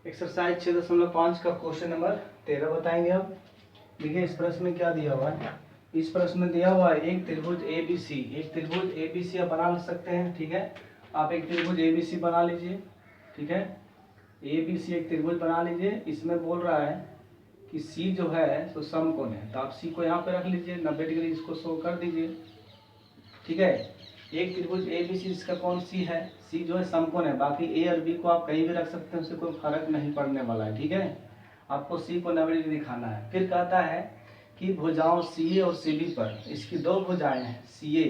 Exercise 6.5 का question number 13 बताएंगे अब। देखिए इस प्रश्न में क्या दिया हुआ है। इस प्रश्न में दिया हुआ है एक त्रिभुज ABC। एक त्रिभुज ABC आप बना सकते हैं, ठीक है। आप एक त्रिभुज ABC बना लीजिए, ठीक है। ABC एक त्रिभुज बना लीजिए। इसमें बोल रहा है कि C जो है तो समकोण है, तो आप C को यहाँ पे रख लीजिए, 90 डिग्री इसको शो कर दीजिए, ठीक है। एक त्रिभुज ABC जिसका कोण C है, C जो है समकोण है, बाकी A और B को आप कहीं भी रख सकते हैं, उससे कोई फर्क नहीं पड़ने वाला है, ठीक है। आपको C को 90 डिग्री दिखाना है। फिर कहता है कि भुजाओं CA और CB पर, इसकी दो भुजाएं हैं CA,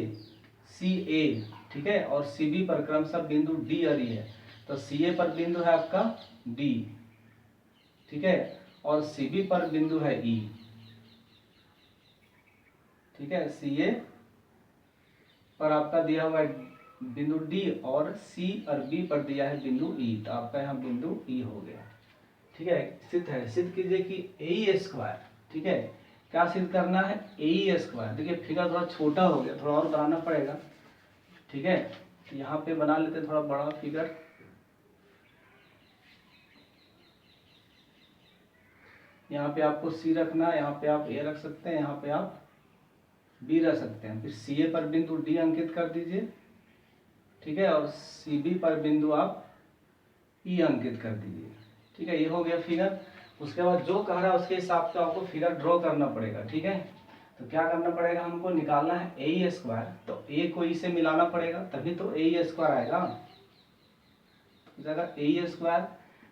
ठीक है, और CB पर क्रमशः बिंदु D और E है। तो CA पर बिंदु है आपका D, ठीक है, और CB पर बिंदु है E, ठीक है। CA पर आपका दिया हुआ है बिंदु D और C और B पर दिया है बिंदु E, तो आपका यहाँ बिंदु E हो गया, ठीक है। सिद्ध है, सिद्ध कीजिए कि AE स्क्वायर, ठीक है। क्या सिद्ध करना है? AE square. देखिए फिगर थोड़ा छोटा हो गया, थोड़ा और बनाना पड़ेगा, ठीक है। यहाँ पे बना लेते हैं थोड़ा बड़ा फिगर। यहाँ पे आपको C रखना है, यहाँ पे आप A रख सकते हैं, यहाँ पे आप B रख सकते हैं। फिर CA पर बिंदु D अंकित कर दीजिए, ठीक है, और CB पर बिंदु आप E अंकित कर दीजिए, ठीक है। ये हो गया फिगर। उसके बाद जो कह रहा है उसके हिसाब से आपको फिगर ड्रॉ करना पड़ेगा, ठीक है। तो क्या करना पड़ेगा, हमको निकालना है AE स्क्वायर। तो A को E से मिलाना पड़ेगा, तभी तो AE स्क्वायर आएगा, तो जाएगा AE स्क्वायर।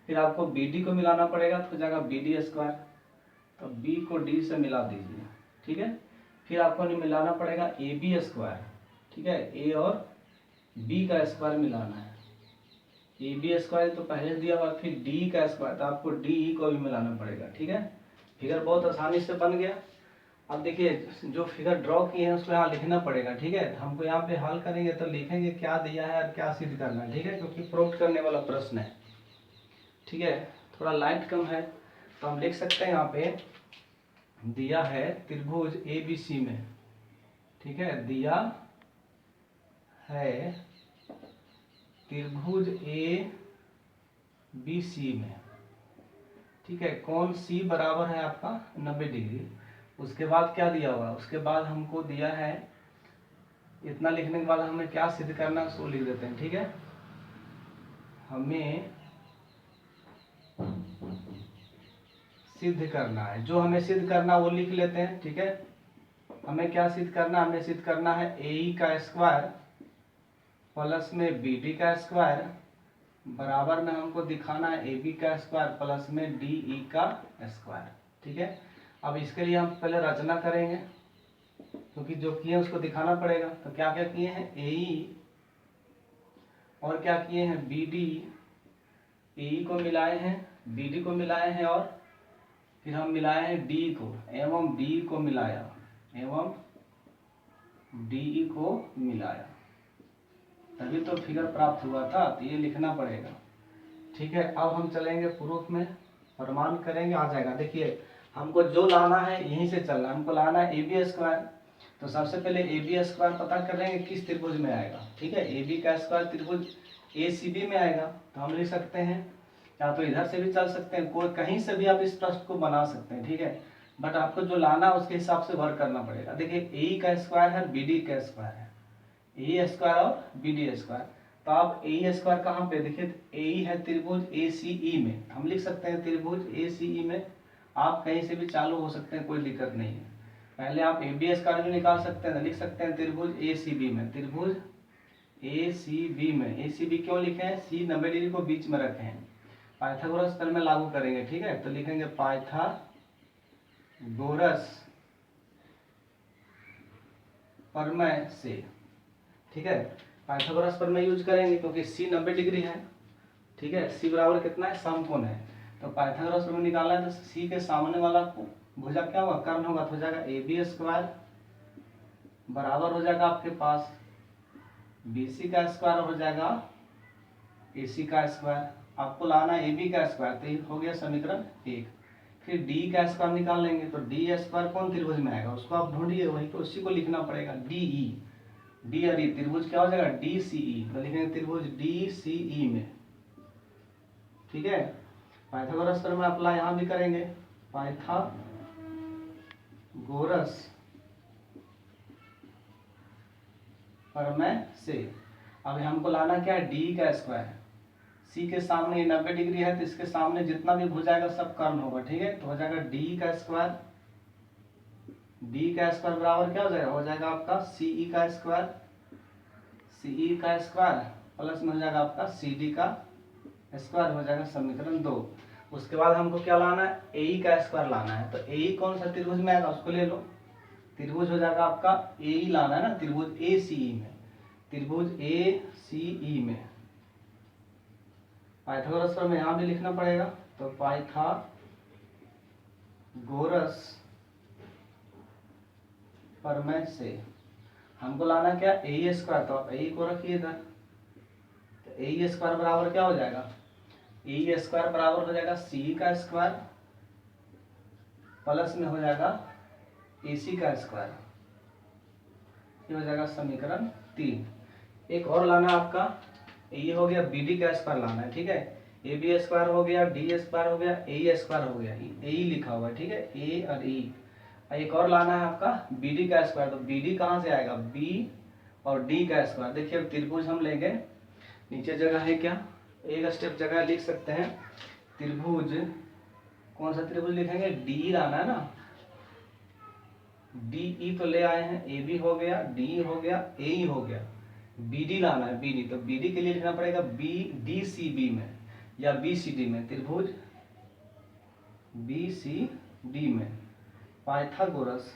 फिर आपको BD को मिलाना पड़ेगा, तो जाएगा BD स्क्वायर। तो B को D से मिला दीजिए, ठीक है। फिर आपको मिलाना पड़ेगा AB स्क्वायर, ठीक है। A और B का स्क्वायर मिलाना है। AB स्क्वायर तो पहले दिया हुआ, फिर D का स्क्वायर, तो आपको DE को भी मिलाना पड़ेगा, ठीक है। फिगर बहुत आसानी से बन गया। अब देखिए जो फिगर ड्रॉ किए हैं उसको यहाँ लिखना पड़ेगा, ठीक है। हमको यहाँ पे हल करेंगे तो लिखेंगे क्या दिया है और क्या सिद्ध करना है, ठीक है, क्योंकि प्रूफ करने वाला प्रश्न है, ठीक है। थोड़ा लाइट कम है तो हम लिख सकते हैं, यहाँ पे दिया है त्रिभुज ABC में, ठीक है, दिया है त्रिभुज ABC में, ठीक है, कोण C बराबर है आपका 90 डिग्री। उसके बाद क्या दिया हुआ, उसके बाद हमको दिया है, इतना लिखने के बाद हमें क्या सिद्ध करना है उसको लिख देते हैं, ठीक है। हमें सिद्ध करना है, जो हमें सिद्ध करना वो लिख लेते हैं, ठीक है। हमें क्या सिद्ध करना, हमें सिद्ध करना है AE का स्क्वायर प्लस में BD का स्क्वायर बराबर में हमको दिखाना है AB का स्क्वायर प्लस में DE का स्क्वायर, ठीक है। अब इसके लिए हम पहले रचना करेंगे, क्योंकि जो किए उसको दिखाना पड़ेगा। तो क्या क्या किए हैं, AE और क्या किए हैं BD, AE को मिलाए हैं, BD को मिलाए हैं, और फिर हम मिलाए हैं D को एवं DE को मिलाया, एवं DE को मिलाया, तभी तो फिगर प्राप्त हुआ था। तो ये लिखना पड़ेगा, ठीक है। अब हम चलेंगे प्रूफ में, प्रमाण करेंगे, आ जाएगा। देखिए हमको जो लाना है यहीं से चलना है, हमको लाना है AB स्क्वायर। तो सबसे पहले AB स्क्वायर पता करेंगे किस त्रिभुज में आएगा, ठीक है। AB का स्क्वायर त्रिभुज ACB में आएगा, तो हम लिख सकते हैं, या तो इधर से भी चल सकते हैं, कोई कहीं से भी आप इस प्रश्न को बना सकते हैं, ठीक है। बट आपको जो लाना है उसके हिसाब से वर्क करना पड़ेगा। देखिए AE का स्क्वायर है, BD का स्क्वायर है, AE स्क्वायर और BD स्क्वायर। तो आप AE स्क्वायर कहाँ पे, देखिए AE है त्रिभुज ACE में, हम लिख सकते हैं त्रिभुज ACE में। आप कहीं से भी चालू हो सकते हैं, कोई दिक्कत नहीं है। पहले आप AB स्क्वायर भी निकाल सकते हैं, लिख सकते हैं त्रिभुज ACB में, त्रिभुज ACB में। ACB क्यों लिखे हैं, C 90 डिग्री को बीच में रखे हैं, पाइथागोरस प्रमेय में लागू करेंगे, ठीक है। तो लिखेंगे पाइथागोरस प्रमेय से, ठीक है। पाइथागोरस प्रमेय यूज करेंगे क्योंकि C 90 डिग्री है, ठीक है। C बराबर कितना है, समकोण है। तो पाइथागोरस प्रमेय निकालना है, तो C के सामने वाला भुजा क्या होगा, कर्ण होगा, तो हो जाएगा AB स्क्वायर बराबर हो जाएगा आपके पास BC का स्क्वायर, हो जाएगा AC का स्क्वायर। आपको लाना है AB का स्क्वायर, तो हो गया समीकरण 1। फिर D का स्क्वायर निकाल लेंगे, तो D स्क्वायर कौन त्रिभुज में आएगा उसको आप ढूंढिए, वही तो उसी को लिखना पड़ेगा, DE, D और E त्रिभुज क्या हो जाएगा DCE, तो लिखेंगे त्रिभुज DCE में, ठीक है। पाइथागोरस पर मैं अप्लाई यहाँ भी करेंगे, पाइथागोरस प्रमेय से। अब हमको लाना क्या है, डी का स्क्वायर। सी के सामने 90 डिग्री है तो इसके सामने जितना भी भुज आएगा सब कर्ण होगा, ठीक है। तो हो जाएगा डी का स्क्वायर, डी का स्क्वायर बराबर क्या हो जाएगा आपका सीई का स्क्वायर, सीई का स्क्वायर प्लस में हो जाएगा आपका सी डी का स्क्वायर, हो जाएगा समीकरण 2। उसके बाद हमको क्या लाना है, ए का स्क्वायर लाना है। तो ए कौन सा त्रिभुज में आएगा उसको ले लो, त्रिभुज हो जाएगा आपका ए लाना है ना, त्रिभुज ए सी ई में, त्रिभुज ए सी ई में। पाइथागोरस पर में यहाँ भी लिखना पड़ेगा, तो पाइथागोरस प्रमेय से हमको लाना क्या, ए स्क्वायर। तो आप ए को रखिए इधर, तो ए स्क्वायर बराबर क्या हो जाएगा, ए स्क्वायर बराबर हो जाएगा सी का स्क्वायर प्लस में हो जाएगा ए सी का स्क्वायर, ये हो जाएगा समीकरण 3। एक और लाना आपका, ये हो गया बी डी का स्क्वायर लाना है, ठीक है। ए बी स्क्वायर हो गया, डी स्क्वायर हो गया, ए स्क्वायर हो गया, ए लिखा हुआ है, ठीक है, ए और ई। एक और लाना है आपका बी डी का स्क्वायर। तो बी डी कहाँ से आएगा, बी और डी का स्क्वायर। देखिए त्रिभुज हम लेंगे, नीचे जगह है क्या, एक स्टेप जगह लिख सकते हैं, त्रिभुज कौन सा त्रिभुज लिखेंगे, डी लाना है ना, डी ई तो ले आए हैं, ए बी हो गया, डी हो गया, ए ई हो गया, बी डी लाना है, बी डी। तो बी डी के लिए लिखना पड़ेगा बी डी सी बी में या बी सी डी में, त्रिभुज बी सी डी में पाइथागोरस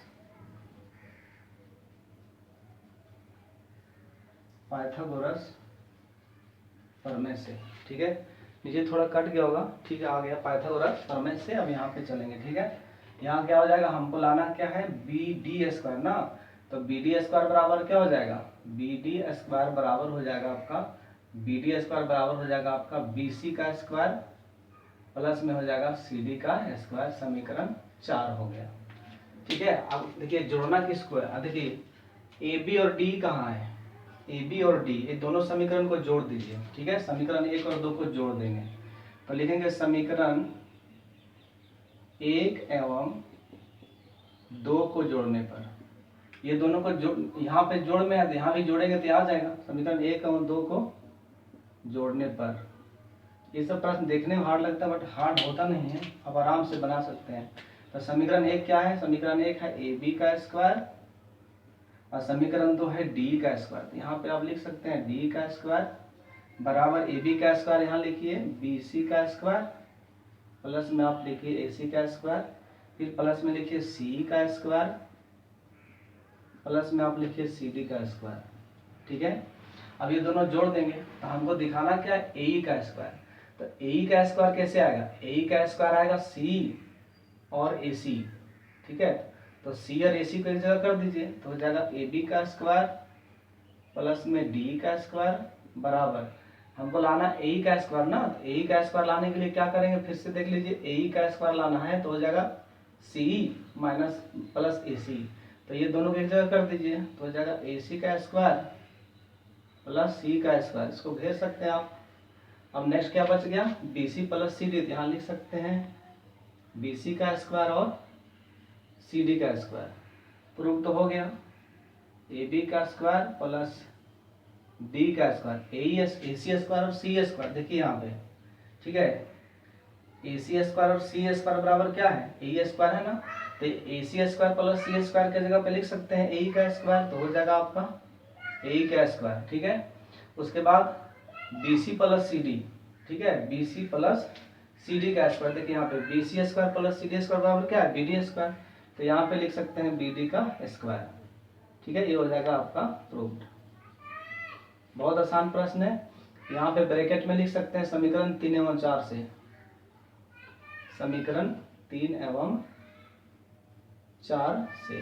प्रमेय से, ठीक है। नीचे थोड़ा कट गया होगा, ठीक है, आ गया पाइथागोरस प्रमेय से। अब यहाँ पे चलेंगे, ठीक है। यहाँ क्या हो जाएगा, हमको लाना क्या है, बी डी स्क्वायर ना, तो बी डी स्क्वायर बराबर क्या हो जाएगा, बी डी स्क्वायर बराबर हो जाएगा आपका, बी डी स्क्वायर बराबर हो जाएगा आपका बी सी का स्क्वायर प्लस में हो जाएगा सी डी का स्क्वायर, समीकरण 4 हो गया, ठीक है। अब देखिए जोड़ना किसको है, देखिए ए बी और डी कहाँ है, ए बी और डी, ये दोनों समीकरण को जोड़ दीजिए, ठीक है। समीकरण 1 और 2 को जोड़ देंगे, तो लिखेंगे समीकरण 1 एवं 2 को जोड़ने पर, ये दोनों को यहाँ पे जोड़ में है तो यहाँ भी जोड़ेंगे तो आ जाएगा, समीकरण 1 एवं 2 को जोड़ने पर। ये सब प्रश्न देखने में हार्ड लगता है बट हार्ड होता नहीं है, अब आराम से बना सकते हैं। तो समीकरण 1 क्या है, समीकरण 1 है ए बी का स्क्वायर और समीकरण 2 है डी का स्क्वायर। तो यहाँ पे आप लिख सकते हैं डी का स्क्वायर बराबर ए बी का स्क्वायर, यहाँ लिखिए बी सी का स्क्वायर प्लस में आप लिखिए ए सी का स्क्वायर, फिर प्लस में लिखिए सी का स्क्वायर प्लस में आप लिखिए सी डी का स्क्वायर, ठीक है। अब ये दोनों जोड़ देंगे तो हमको दिखाना क्या है, ए का स्क्वायर। तो ए का स्क्वायर कैसे आएगा, ए का स्क्वायर आएगा सी और ए सी, ठीक है। तो सी और ए सी को एक जगह कर दीजिए, तो हो जाएगा ए बी का स्क्वायर प्लस में डी का स्क्वायर बराबर, हमको लाना ए का स्क्वायर ना, तो ए का स्क्वायर लाने के लिए क्या करेंगे, फिर से देख लीजिए, ए का स्क्वायर लाना है तो हो जाएगा सी माइनस प्लस ए सी, तो ये दोनों को एक जगह कर दीजिए, तो हो जाएगा ए सी का स्क्वायर प्लस सी का स्क्वायर, इसको घेर सकते हैं आप। अब नेक्स्ट क्या बच गया, B C plus C D, यहाँ लिख सकते हैं बी सी का स्क्वायर और सी डी का स्क्वायर, प्रूव तो हो गया। ए बी का स्क्वायर प्लस डी का स्क्वायर, ए सी स्क्वायर और सी स्क्वायर, देखिए यहाँ पे, ठीक है। ए सी स्क्वायर और सी स्क्वायर बराबर क्या है, ए स्क्वायर है ना, तो ए सी स्क्वायर प्लस सी स्क्वायर के जगह पे लिख सकते हैं ए का स्क्वायर, तो हो जाएगा आपका ए का स्क्वायर, ठीक है। उसके बाद B C plus C D, ठीक है, B C plus C D का स्क्वायर, देखिए यहाँ पे B C square plus C D square बराबर क्या है, बी डी स्क्वायर, तो यहाँ पे लिख सकते हैं बी डी का स्क्वायर, ठीक है। ये हो जाएगा आपका प्रूव्ड। बहुत आसान प्रश्न है, यहाँ पे ब्रैकेट में लिख सकते हैं समीकरण 3 एवं 4 से, समीकरण 3 एवं 4 से।